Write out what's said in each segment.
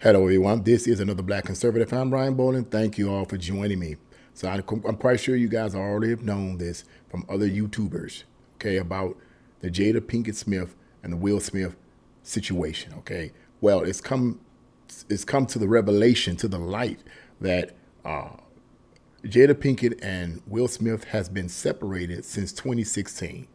Hello, everyone. This is another Black Conservative. I'm Brian Bowling. Thank you all for joining me. So I'm quite sure you guys already have known this from other YouTubers, okay, about the Jada Pinkett Smith and the Will Smith situation, okay. Well, it's come to the revelation, to the light that Jada Pinkett and Will Smith has been separated since 2016.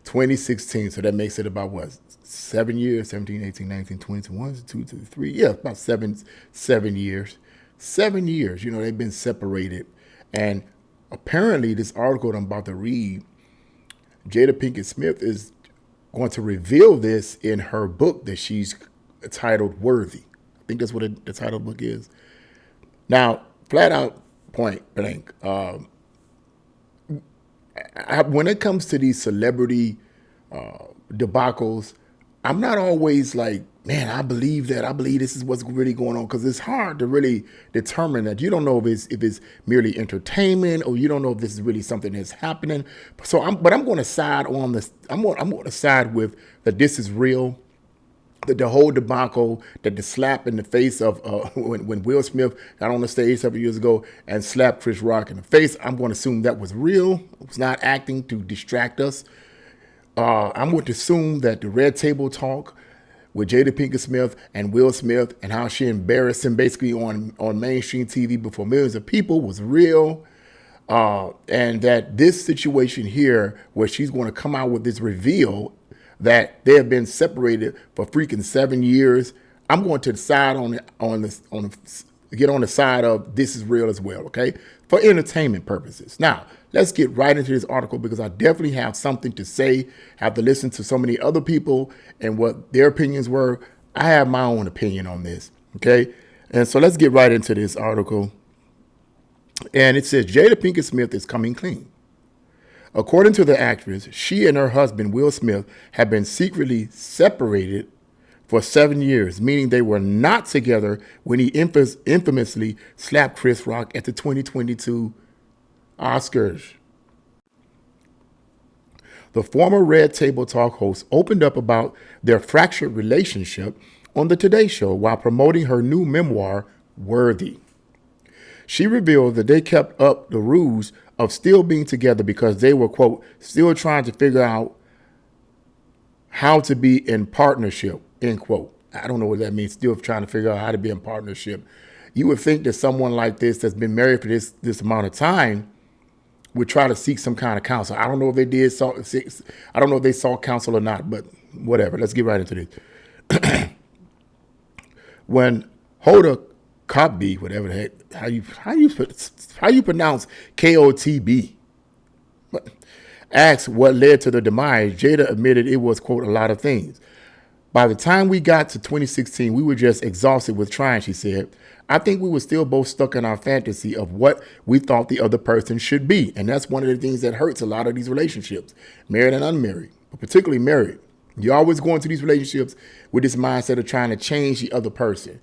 2016. So that makes it about what? 7 years, 17, 18, 19, 20, 21, 2, 2, 3. Yeah, about 7 years. 7 years, they've been separated. And apparently this article that I'm about to read, Jada Pinkett Smith is going to reveal this in her book that she's titled Worthy. I think that's what the title of the book is. Now, flat out point blank, when it comes to these celebrity debacles, I'm not always like, man, I believe this is what's really going on, because it's hard to really determine that. You don't know if it's merely entertainment, or you don't know if this is really something that's happening. So I'm going to side on this. I'm going to side with that this is real. The whole debacle, that the slap in the face of when Will Smith got on the stage several years ago and slapped Chris Rock in the face, I'm going to assume that was real. It was not acting to distract us. I'm going to assume that the red table talk with Jada Pinkett Smith and Will Smith and how she embarrassed him basically on mainstream TV before millions of people was real. And that this situation here, where she's going to come out with this reveal that they have been separated for freaking 7 years, I'm going to decide get on the side of this is real as well, okay? For entertainment purposes. Now, let's get right into this article, because I definitely have something to say. I have to listen to so many other people and what their opinions were. I have my own opinion on this, okay? And so let's get right into this article. And it says, Jada Pinkett Smith is coming clean. According to the actress, she and her husband, Will Smith, have been secretly separated for 7 years, meaning they were not together when he infamously slapped Chris Rock at the 2022 Oscars. The former Red Table Talk host opened up about their fractured relationship on the Today Show while promoting her new memoir, Worthy. She revealed that they kept up the ruse of still being together because they were, quote, still trying to figure out how to be in partnership, end quote. I don't know what that means, still trying to figure out how to be in partnership. You would think that someone like this that's been married for this amount of time would try to seek some kind of counsel. I don't know if they did. I don't know if they sought counsel or not, but whatever. Let's get right into this. When Hoda Kotb, whatever the heck, how you pronounce Kotb, asked what led to the demise, Jada admitted it was, quote, a lot of things. By the time we got to 2016, we were just exhausted with trying, she said. I think we were still both stuck in our fantasy of what we thought the other person should be. And that's one of the things that hurts a lot of these relationships, married and unmarried, but particularly married. You always go into these relationships with this mindset of trying to change the other person.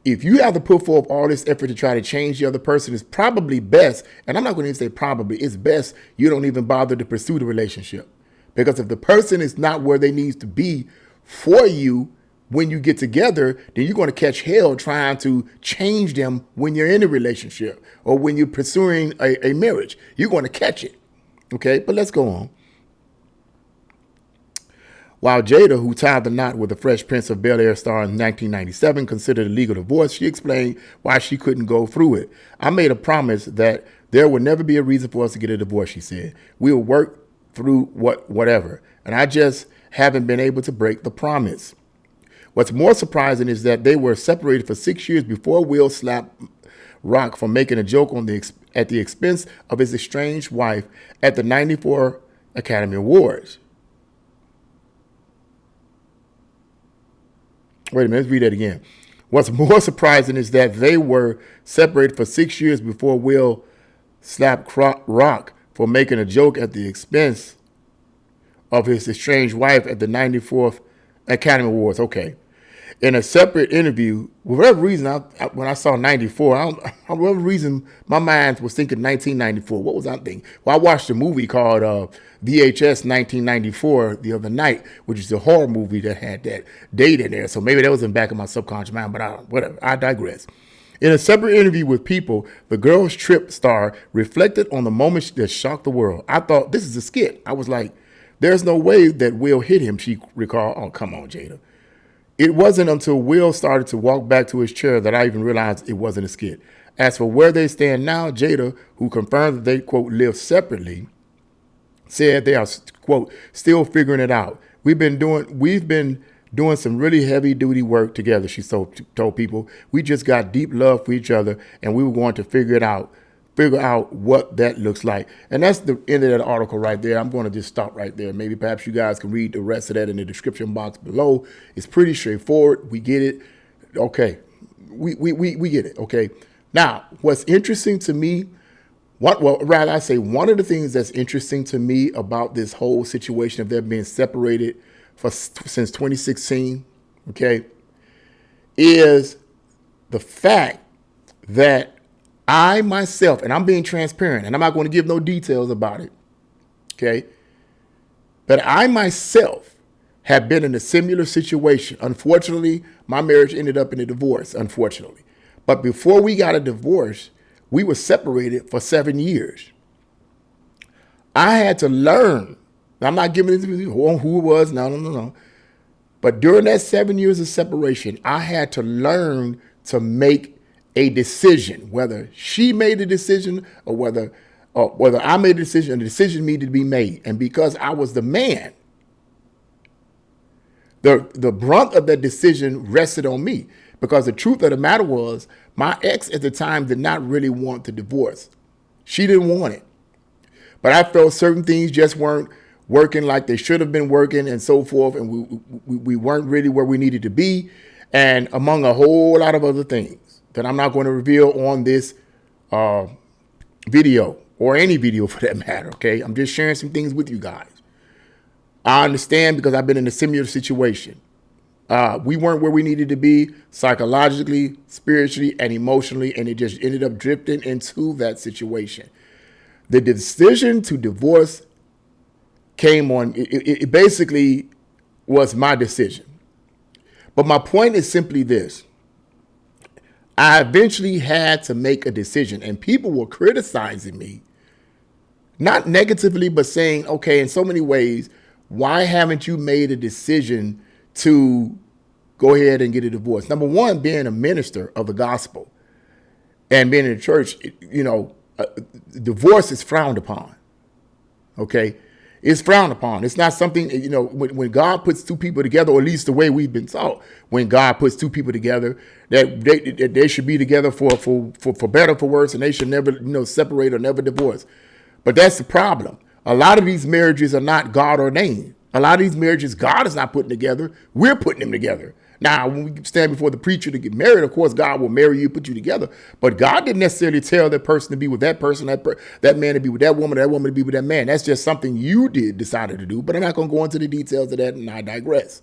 If you have to put forth all this effort to try to change the other person, it's probably best, and I'm not going to even say probably, it's best you don't even bother to pursue the relationship. Because if the person is not where they need to be for you when you get together, then you're going to catch hell trying to change them when you're in a relationship or when you're pursuing a marriage. You're going to catch it. Okay, but let's go on. While Jada, who tied the knot with the Fresh Prince of Bel-Air star in 1997, considered a legal divorce, she explained why she couldn't go through it. I made a promise that there would never be a reason for us to get a divorce, she said. We will work through whatever. And I just haven't been able to break the promise. What's more surprising is that they were separated for 6 years before Will slapped Rock for making a joke at the expense of his estranged wife at the '94 Academy Awards. Wait a minute, let's read that again. What's more surprising is that they were separated for 6 years before Will slapped Rock for making a joke at the expense of his estranged wife at the '94 Academy Awards. Okay. In a separate interview, for whatever reason, when I saw 94, for whatever reason, my mind was thinking 1994. What was I thinking? Well, I watched a movie called VHS 1994 the other night, which is a horror movie that had that date in there. So maybe that was in the back of my subconscious mind, but whatever. I digress. In a separate interview with People, the Girls Trip star reflected on the moment that shocked the world. I thought, this is a skit. I was like, there's no way that Will hit him, she recalled. Oh, come on, Jada. It wasn't until Will started to walk back to his chair that I even realized it wasn't a skit. As for where they stand now, Jada, who confirmed that they, quote, live separately, said they are, quote, still figuring it out. We've been doing some really heavy duty work together, she told People. We just got deep love for each other, and we were going to figure out what that looks like. And that's the end of that article right there. I'm going to just stop right there. Maybe perhaps you guys can read the rest of that in the description box below. It's pretty straightforward. We get it. Okay. We get it. Okay. Now, what's interesting to me, one of the things that's interesting to me about this whole situation of them being separated since 2016, okay, is the fact that I myself, and I'm being transparent, and I'm not going to give no details about it, okay, but I myself have been in a similar situation. Unfortunately, my marriage ended up in a divorce, unfortunately. But before we got a divorce, we were separated for 7 years. I had to learn. I'm not giving it to who it was, no. But during that 7 years of separation, I had to learn to make a decision, whether she made a decision or whether I made a decision, and the decision needed to be made. And because I was the man, the brunt of that decision rested on me. Because the truth of the matter was, my ex at the time did not really want the divorce. She didn't want it. But I felt certain things just weren't working like they should have been working and so forth. And we weren't really where we needed to be. And among a whole lot of other things that I'm not going to reveal on this video or any video for that matter, okay? I'm just sharing some things with you guys. I understand because I've been in a similar situation. We weren't where we needed to be psychologically, spiritually, and emotionally, and it just ended up drifting into that situation. The decision to divorce came on, it basically was my decision. But my point is simply this. I eventually had to make a decision, and people were criticizing me, not negatively, but saying, okay, in so many ways, why haven't you made a decision to go ahead and get a divorce? Number one, being a minister of the gospel and being in the church, divorce is frowned upon. Okay. It's frowned upon. It's not something, when God puts two people together, or at least the way we've been taught, when God puts two people together, that they should be together for better, for worse, and they should never, separate or never divorce. But that's the problem. A lot of these marriages are not God ordained. A lot of these marriages, God is not putting together. We're putting them together. Now, when we stand before the preacher to get married, of course, God will marry you, put you together. But God didn't necessarily tell that person to be with that person, that man to be with that woman to be with that man. That's just something you decided to do. But I'm not going to go into the details of that, and I digress.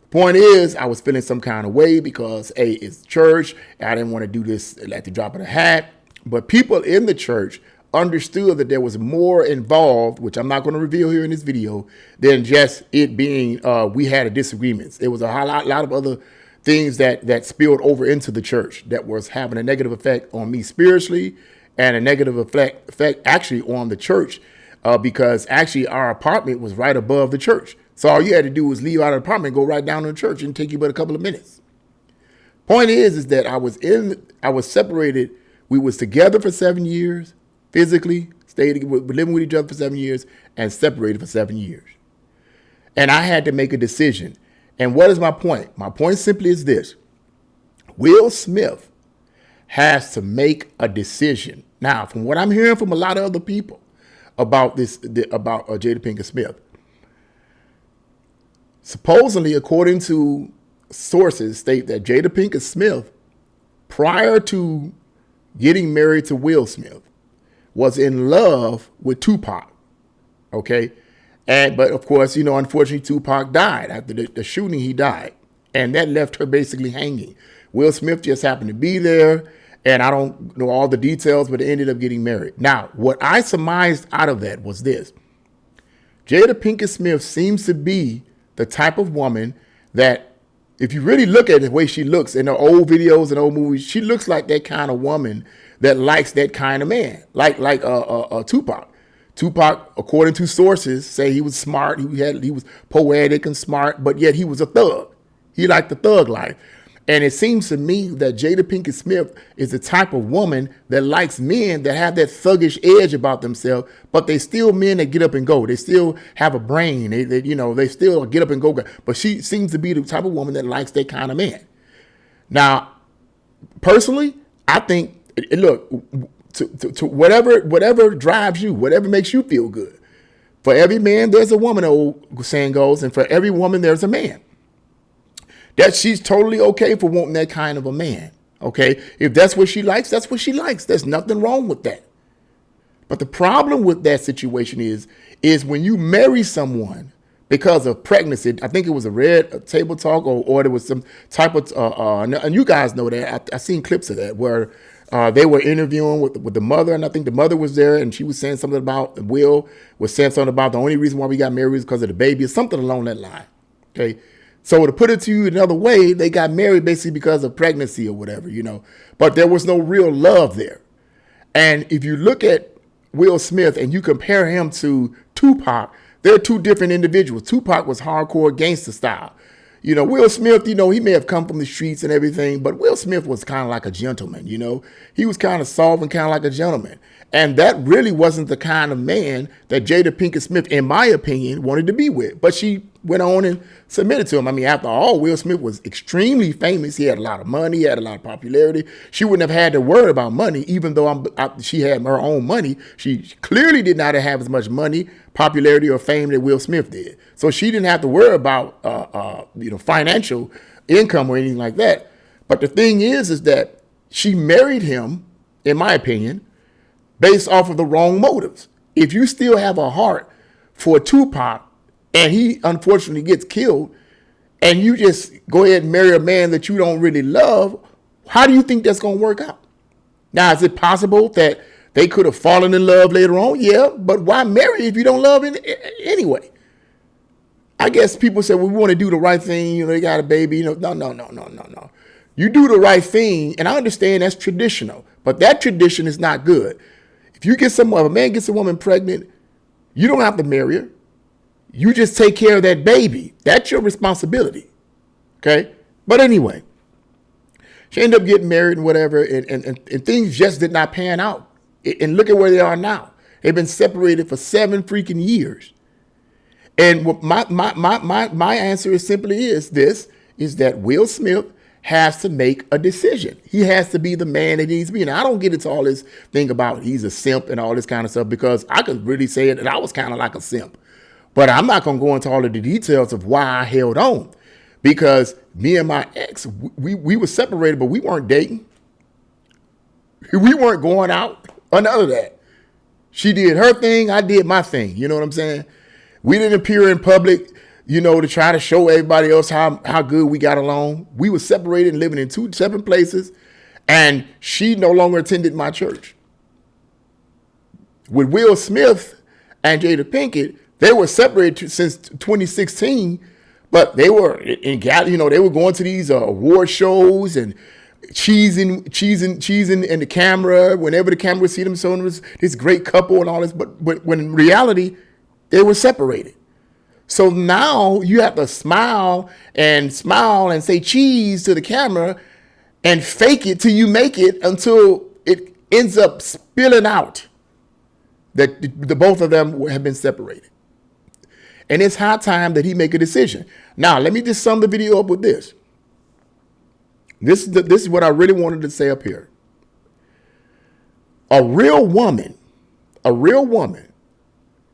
The point is, I was feeling some kind of way because, A, it's church. I didn't want to do this at the drop of the hat. But people in the church understood that there was more involved, which I'm not going to reveal here in this video, than just it being we had a disagreements. There was a lot of other things that spilled over into the church that was having a negative effect on me spiritually and a negative effect actually on the church because actually our apartment was right above the church. So all you had to do was leave out of the apartment, go right down to the church, and take you but a couple of minutes. Point is that I was separated. We was together for 7 years. Physically, living with each other for 7 years, and separated for 7 years. And I had to make a decision. And what is my point? My point simply is this. Will Smith has to make a decision. Now, from what I'm hearing from a lot of other people about about Jada Pinkett Smith, supposedly, according to sources, state that Jada Pinkett Smith, prior to getting married to Will Smith, was in love with Tupac, okay? But of course, unfortunately, Tupac died. After the shooting, he died. And that left her basically hanging. Will Smith just happened to be there, and I don't know all the details, but they ended up getting married. Now, what I surmised out of that was this. Jada Pinkett Smith seems to be the type of woman that, if you really look at the way she looks in the old videos and old movies, she looks like that kind of woman that likes that kind of man, like Tupac. Tupac, according to sources, say he was smart, he was poetic and smart, but yet he was a thug. He liked the thug life. And it seems to me that Jada Pinkett Smith is the type of woman that likes men that have that thuggish edge about themselves, but they still men that get up and go. They still have a brain. They still get up and go. But she seems to be the type of woman that likes that kind of man. Now, personally, I think, look, to whatever drives you, whatever makes you feel good. For every man, there's a woman, the old saying goes, and for every woman, there's a man. That she's totally okay for wanting that kind of a man. Okay. If that's what she likes, that's what she likes. There's nothing wrong with that. But the problem with that situation is when you marry someone because of pregnancy. I think it was a red table talk or there was some type of, and you guys know that. I seen clips of that where they were interviewing with the mother, and I think the mother was there, and she was saying something about, Will was saying something about the only reason why we got married is because of the baby, or something along that line. Okay. So to put it to you another way, they got married basically because of pregnancy or whatever, but there was no real love there. And if you look at Will Smith and you compare him to Tupac, they're two different individuals. Tupac was hardcore gangster style. Will Smith, he may have come from the streets and everything, but Will Smith was kind of like a gentleman, He was kind of soft and kind of like a gentleman. And that really wasn't the kind of man that Jada Pinkett Smith, in my opinion, wanted to be with. But she went on and submitted to him. I mean, after all, Will Smith was extremely famous. He had a lot of money. He had a lot of popularity. She wouldn't have had to worry about money, even though she had her own money. She clearly did not have as much money, popularity, or fame that Will Smith did. So she didn't have to worry about financial income or anything like that. But the thing is that she married him, in my opinion, based off of the wrong motives. If you still have a heart for Tupac and he unfortunately gets killed and you just go ahead and marry a man that you don't really love, how do you think that's going to work out? Now, is it possible that they could have fallen in love later on? Yeah, but why marry if you don't love it anyway? I guess people say, well, we want to do the right thing. They got a baby. No. You do the right thing, and I understand that's traditional, but that tradition is not good. If a man gets a woman pregnant, you don't have to marry her. You just take care of that baby. That's your responsibility. Okay? But anyway, she ended up getting married and whatever, and things just did not pan out. And look at where they are now. They've been separated for 7 freaking years. And my answer is simply is that Will Smith has to make a decision. He has to be the man that he needs to be. And I don't get into all this thing about he's a simp and all this kind of stuff, because I could really say it that I was kind of like a simp. But I'm not going to go into all of the details of why I held on, because me and my ex, we were separated, but we weren't dating. We weren't going out or none of that. She did her thing. I did my thing. You know what I'm saying? We didn't appear in public, to try to show everybody else how good we got along. We were separated and living in 2 separate places, and she no longer attended my church. With Will Smith and Jada Pinkett, they were separated since 2016, but they were they were going to these award shows and cheesing in the camera whenever the camera would see them. So it was this great couple and all this, but when in reality, they were separated. So now you have to smile and say cheese to the camera and fake it till you make it, until it ends up spilling out that the both of them have been separated. And it's high time that he make a decision. Now, let me just sum the video up with this. This is what I really wanted to say up here. A real woman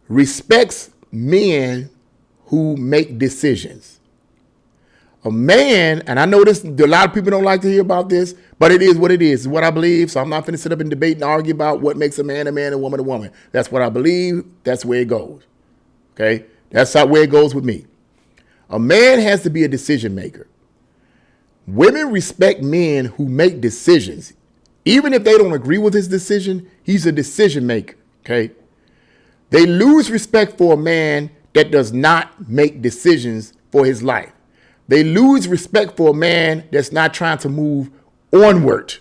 respects men who make decisions. A man, and I know a lot of people don't like to hear about this, but it is what it is. It's what I believe. So I'm not going to sit up and debate and argue about what makes a man, and a woman. That's what I believe. That's where it goes. Okay? That's where it goes with me. A man has to be a decision maker. Women respect men who make decisions. Even if they don't agree with his decision, he's a decision maker, okay? They lose respect for a man that does not make decisions for his life. They lose respect for a man that's not trying to move onward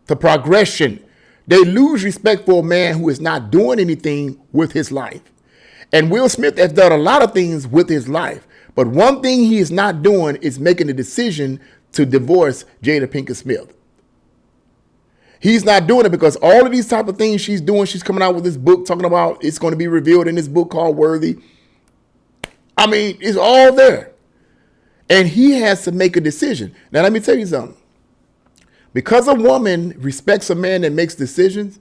to progression. They lose respect for a man who is not doing anything with his life. And Will Smith has done a lot of things with his life. But one thing he is not doing is making a decision to divorce Jada Pinkett Smith. He's not doing it because all of these type of things she's doing, she's coming out with this book talking about it's going to be revealed in this book called Worthy. I mean, it's all there. And he has to make a decision. Now, let me tell you something. Because a woman respects a man that makes decisions,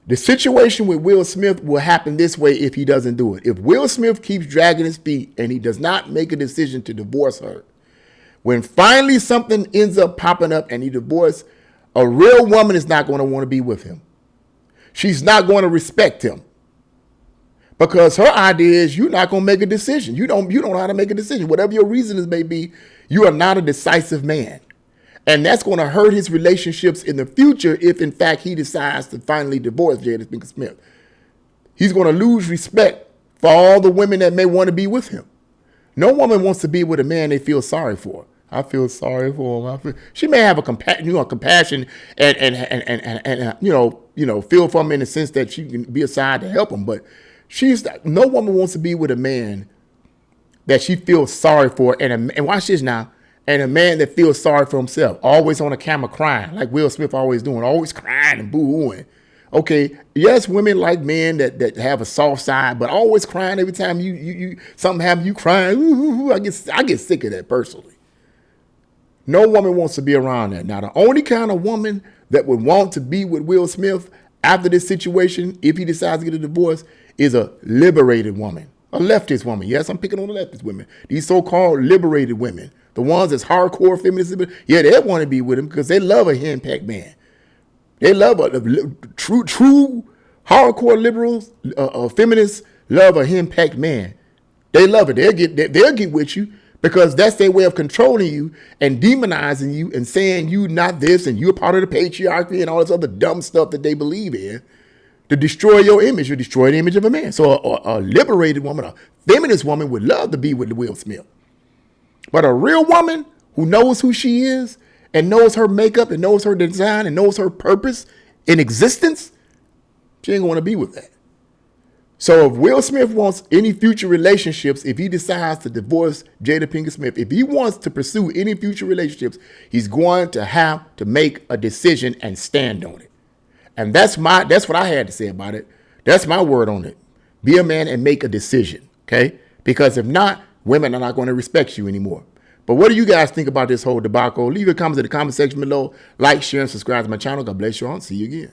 the situation with Will Smith will happen this way if he doesn't do it. If Will Smith keeps dragging his feet and he does not make a decision to divorce her, when finally something ends up popping up and he divorces, a real woman is not going to want to be with him. She's not going to respect him. Because her idea is you're not going to make a decision. You don't know how to make a decision. Whatever your reasons may be, you are not a decisive man. And that's going to hurt his relationships in the future if, in fact, he decides to finally divorce Jada Pinkett Smith. He's going to lose respect for all the women that may want to be with him. No woman wants to be with a man they feel sorry for. I feel sorry for him. She may have a compassion and feel for him in the sense that she can be aside to help him. But no woman wants to be with a man that she feels sorry for. And watch this now. And a man that feels sorry for himself, always on the camera crying, like Will Smith always doing, always crying and boo-hooing. Okay, yes, women like men that have a soft side, but always crying every time you something happens, you crying. Ooh, I get sick of that personally. No woman wants to be around that. Now, the only kind of woman that would want to be with Will Smith after this situation, if he decides to get a divorce, is a liberated woman, a leftist woman. Yes, I'm picking on the leftist women. These so-called liberated women. The ones that's hardcore feminists, yeah, they want to be with him because they love a henpecked man. They love a true hardcore liberals, feminists love a henpecked man. They love it. They'll get with you because that's their way of controlling you and demonizing you and saying you not this and you're part of the patriarchy and all this other dumb stuff that they believe in to destroy your image or destroy the image of a man. So a liberated woman, a feminist woman would love to be with Will Smith. But a real woman who knows who she is and knows her makeup and knows her design and knows her purpose in existence, she ain't going to be with that. So if Will Smith wants any future relationships, if he decides to divorce Jada Pinkett Smith, if he wants to pursue any future relationships, he's going to have to make a decision and stand on it. And that's what I had to say about it. That's my word on it. Be a man and make a decision, okay? Because if not, women are not going to respect you anymore. But what do you guys think about this whole debacle? Leave your comments in the comment section below. Like, share, and subscribe to my channel. God bless you all. See you again.